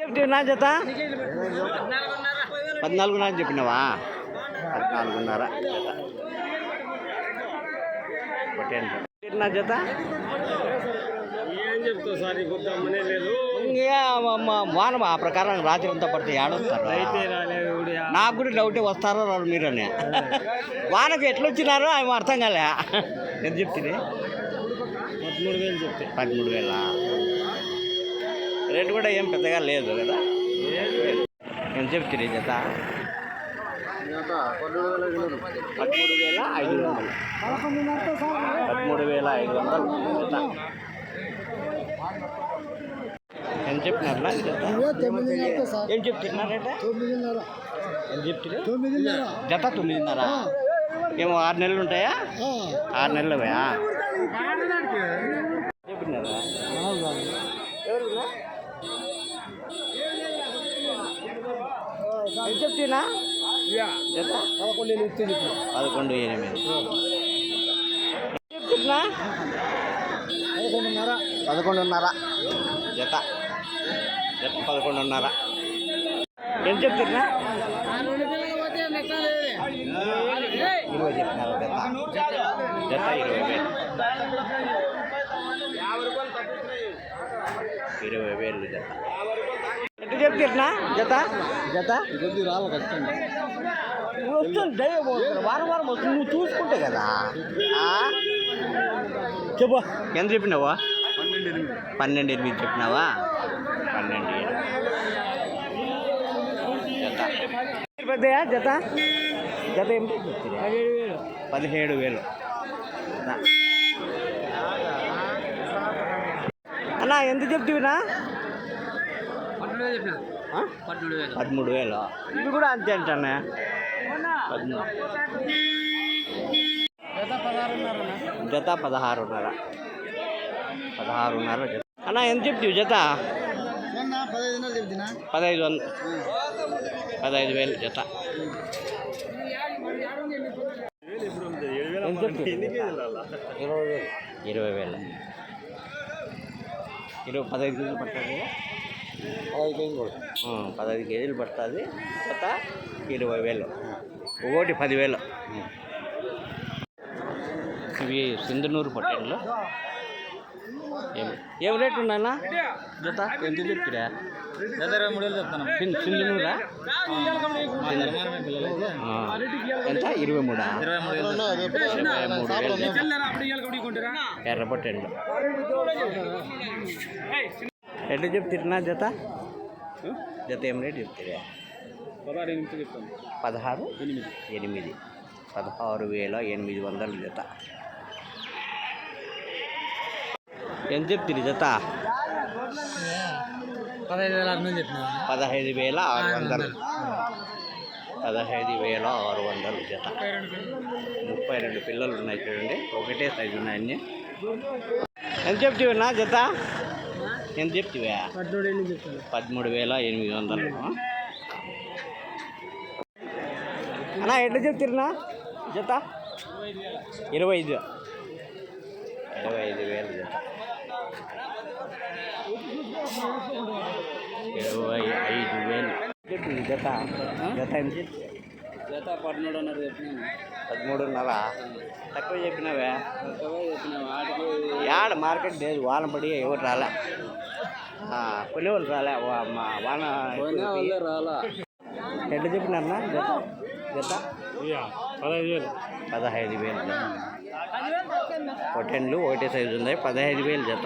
చెప్తున్నా జత 14.5 చెప్పినావా? 14.5 జత. ఏం చెప్తావు సార్? గుర్తమ్మనే లేదు. వాన ఆ ప్రకారం రాత్రి అంతా పడితే ఏడొస్తారు. అయితే రాలేదు. నాకు కూడా డౌటే వస్తారో రాదు మీరని. వానకు ఎట్లొచ్చినారో ఆమె అర్థం కాలే. ఎంత చెప్తుంది? 13,000 చెప్తే. 13,000. రేటు కూడా ఏం పెద్దగా లేదు కదా. ఎంత చెప్తుంది జత? 13,500. 13,500 జత. ఎంత చెప్తున్నారా జత? ఏం చెప్తున్నారేట? ఎంత చెప్తుంది? జత 9.5. ఏమో 6 నెలలు ఉంటాయా? 6 నెలలు చెప్పినారా? ఎంత చెప్తున్నా జత? 11,800. 11,800 చెప్తున్నా. 11.5 జత. 11.5. ఎంత చెప్తున్నా? 20 చెప్తున్నారు జత. జత 20,000. 20,000 జత. ఎంత చెప్తున్నా జత? జత వస్తుంది. వారం వారం వస్తుంది. నువ్వు చూసుకుంటే కదా. చెప్పు ఎంత చెప్పినావా? 12,800 చెప్పినావా? 12,800 జత. పెద్దయా జత? జత ఏమిటి చెప్తుంది? 17,000 అన్నా. ఎంత చెప్తున్నా? 13,000. ఇవి కూడా అంతే అంటానే. 13. జత 16.5. 16.5 జత. అన్నా ఎంత చెప్తావు జత? 15,000. 15,000 జత. ఎంత చెప్తావు? 20,000. 15 కేజీలు పడుతుంది. 15 కేజీలు పడుతుంది. జత 20,000. ఒకటి 10,000. ఇవి సింధనూరు పొట్టెన్లు. ఏం రేటు ఉన్నాయన్నా జత? ఎంత చెప్తురా? 23,000 చెప్తాను. సింధనూరా? ఎంత? 23. 23,000 ఎర్ర పొట్టెన్లు. ఎట్లా చెప్తున్నా జత? జత ఏం రేటు చెప్తురా? 16,800 చెప్తాను. 16,800. 16,800 జత. ఎంత చెప్తుంది జత? 15,600 చెప్పిన. 15,600. 15,600 జత. 32 పిల్లలు ఉన్నాయి చూడండి. ఒకటే సైజు ఉన్నాయి అన్నీ. ఎంత చెప్తావన్నా జత? ఎంత చెప్తావా? 13,800. అన్నా ఎట్లా చెప్తున్నా జత? 25,000 జత. 25,000 చెప్తుంది జత. జత ఎంత చెప్తుంది? జత 13,500 చెప్పినాను. 13.5. తక్కువ చెప్పినావే. వాటికి యాడ మార్కెట్ లేదు. వాన పడి ఎవరు రాలే. కొన్ని వాళ్ళు రాలే. వాన రాలా. ఎట్లా చెప్పినారన్నా జత? జత 15,000. 15,000 జత. పొట్టెన్లు ఒకటే సైజు ఉన్నాయి. 15,000 జత.